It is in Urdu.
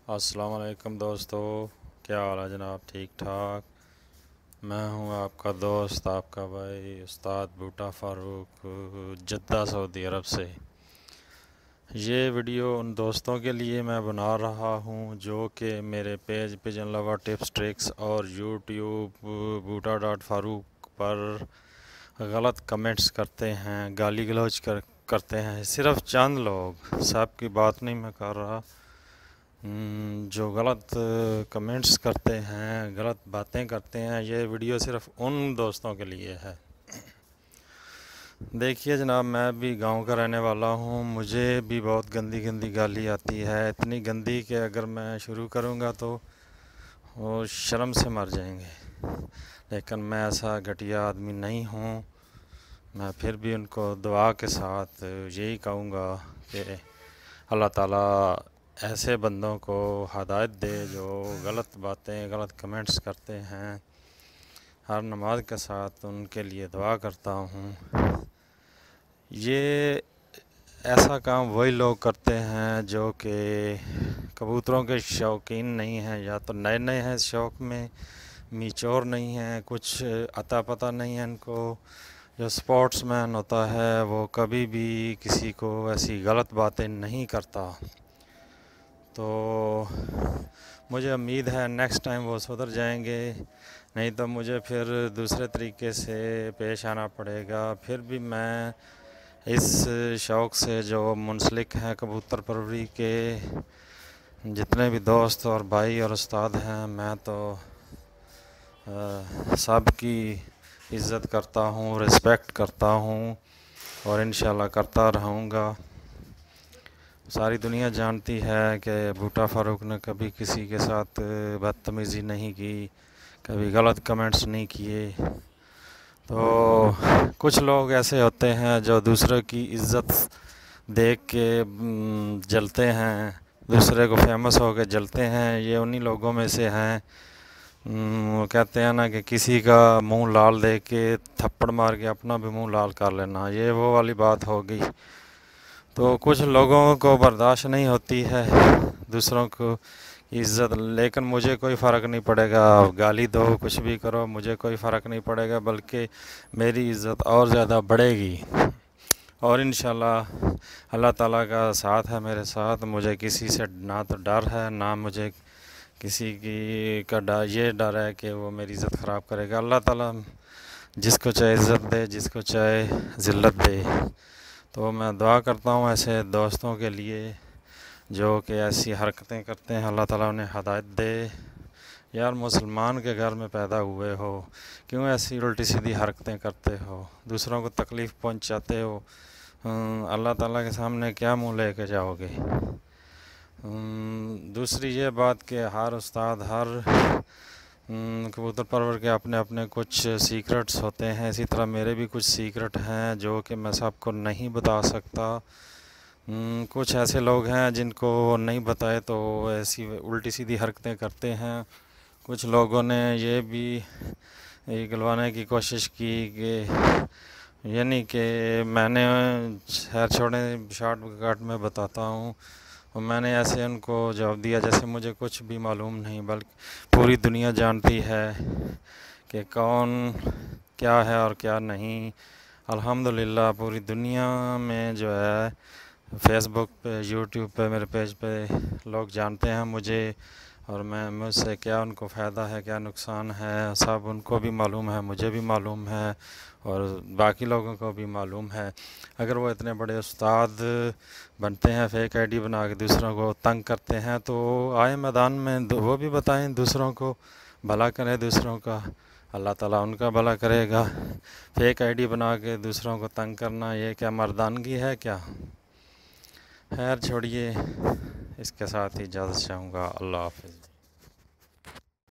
السلام علیکم دوستو، کیا حال ہے جناب؟ ٹھیک ٹھاک؟ میں ہوں آپ کا دوست، آپ کا بھائی استاد بھوٹا فاروق، جدہ سعودی عرب سے۔ یہ ویڈیو ان دوستوں کے لیے میں بنا رہا ہوں جو کہ میرے پیج پجن لوا ٹپس ٹرکس اور یوٹیوب بھوٹا ڈاٹ فاروق پر غلط کمنٹس کرتے ہیں، گالی گلوچ کرتے ہیں۔ صرف چند لوگ، سب کی بات نہیں میں کر رہا، جو غلط کمنٹس کرتے ہیں، غلط باتیں کرتے ہیں۔ یہ ویڈیو صرف ان دوستوں کے لیے ہے۔ دیکھیے جناب، میں بھی گاؤں کا رہنے والا ہوں، مجھے بھی بہت گندی گندی گالی آتی ہے، اتنی گندی کہ اگر میں شروع کروں گا تو وہ شرم سے مر جائیں گے، لیکن میں ایسا گھٹیا آدمی نہیں ہوں۔ میں پھر بھی ان کو دعا کے ساتھ یہی کہوں گا کہ اللہ تعالیٰ ایسے بندوں کو ہدایت دے جو غلط باتیں، غلط کمنٹس کرتے ہیں۔ ہر نماز کے ساتھ ان کے لیے دعا کرتا ہوں۔ یہ ایسا کام وہی لوگ کرتے ہیں جو کہ کبوتروں کے شوقین نہیں ہیں، یا تو نئے نئے ہیں اس شوق میں، میچور نہیں ہیں، کچھ عطا پتہ نہیں ہے ان کو۔ جو سپورٹس مین ہوتا ہے وہ کبھی بھی کسی کو ایسی غلط باتیں نہیں کرتا۔ تو مجھے امید ہے نیکسٹ ٹائم وہ سدھر جائیں گے، نہیں تو مجھے پھر دوسرے طریقے سے پیش آنا پڑے گا۔ پھر بھی میں اس شوق سے جو منسلک ہیں کبوتر پروری کے، جتنے بھی دوست اور بھائی اور استاد ہیں، میں تو سب کی عزت کرتا ہوں، رسپیکٹ کرتا ہوں اور انشاءاللہ کرتا رہوں گا۔ ساری دنیا جانتی ہے کہ بھوٹا فاروق نے کبھی کسی کے ساتھ بدتمیزی نہیں کی، کبھی غلط کمنٹس نہیں کیے۔ تو کچھ لوگ ایسے ہوتے ہیں جو دوسرے کی عزت دیکھ کے جلتے ہیں، دوسرے کو فیمس ہو کے جلتے ہیں۔ یہ انہی لوگوں میں سے ہیں، وہ کہتے ہیں نا کہ کسی کا منہ لال دیکھ کے تھپڑ مار کے اپنا بھی منہ لال کر لینا، یہ وہ والی بات ہو گئی۔ تو کچھ لوگوں کو برداشت نہیں ہوتی ہے دوسروں کو عزت، لیکن مجھے کوئی فرق نہیں پڑے گا، گالی دو کچھ بھی کرو، مجھے کوئی فرق نہیں پڑے گا، بلکہ میری عزت اور زیادہ بڑھے گی۔ اور انشاءاللہ اللہ تعالیٰ کا ساتھ ہے میرے ساتھ، مجھے کسی سے نہ تو ڈر ہے، نہ مجھے کسی کی کا یہ ڈر ہے کہ وہ میری عزت خراب کرے گا۔ اللہ تعالیٰ جس کو چاہے عزت دے، جس کو چاہے ذلت دے۔ تو میں دعا کرتا ہوں ایسے دوستوں کے لیے جو کہ ایسی حرکتیں کرتے ہیں، اللہ تعالیٰ انہیں ہدایت دے۔ یار مسلمان کے گھر میں پیدا ہوئے ہو، کیوں ایسی الٹی سیدھی حرکتیں کرتے ہو، دوسروں کو تکلیف پہنچاتے ہو؟ اللہ تعالیٰ کے سامنے کیا منہ لے کے جاؤ گے؟ دوسری یہ بات کہ ہر استاد، ہر کبوتر پرور کے اپنے اپنے کچھ سیکرٹس ہوتے ہیں، اسی طرح میرے بھی کچھ سیکرٹ ہیں جو کہ میں سب کو نہیں بتا سکتا۔ کچھ ایسے لوگ ہیں جن کو نہیں بتائے تو ایسی الٹی سیدھی حرکتیں کرتے ہیں۔ کچھ لوگوں نے یہ بھی گلوانے کی کوشش کی کہ یعنی کہ میں نے خیر چھوڑیں، شارٹ کٹ میں بتاتا ہوں، اور میں نے ایسے ان کو جواب دیا جیسے مجھے کچھ بھی معلوم نہیں، بلکہ پوری دنیا جانتی ہے کہ کون کیا ہے اور کیا نہیں۔ الحمدللہ پوری دنیا میں جو ہے فیس بک پہ، یوٹیوب پہ، میرے پیج پہ لوگ جانتے ہیں مجھے، اور مجھ سے کیا ان کو فائدہ ہے، کیا نقصان ہے، سب ان کو بھی معلوم ہے، مجھے بھی معلوم ہے اور باقی لوگوں کو بھی معلوم ہے۔ اگر وہ اتنے بڑے استاد بنتے ہیں، فیک آئی ڈی بنا کے دوسروں کو تنگ کرتے ہیں، تو آئے میدان میں وہ بھی بتائیں، دوسروں کو بھلا کریں دوسروں کا، اللہ تعالیٰ ان کا بھلا کرے گا۔ فیک آئی ڈی بنا کے دوسروں کو تنگ کرنا یہ کیا مردانگی ہے کیا؟ خیر چھوڑیے، اس کے ساتھ ہی اجازت چاہوں گا۔ اللہ حافظ۔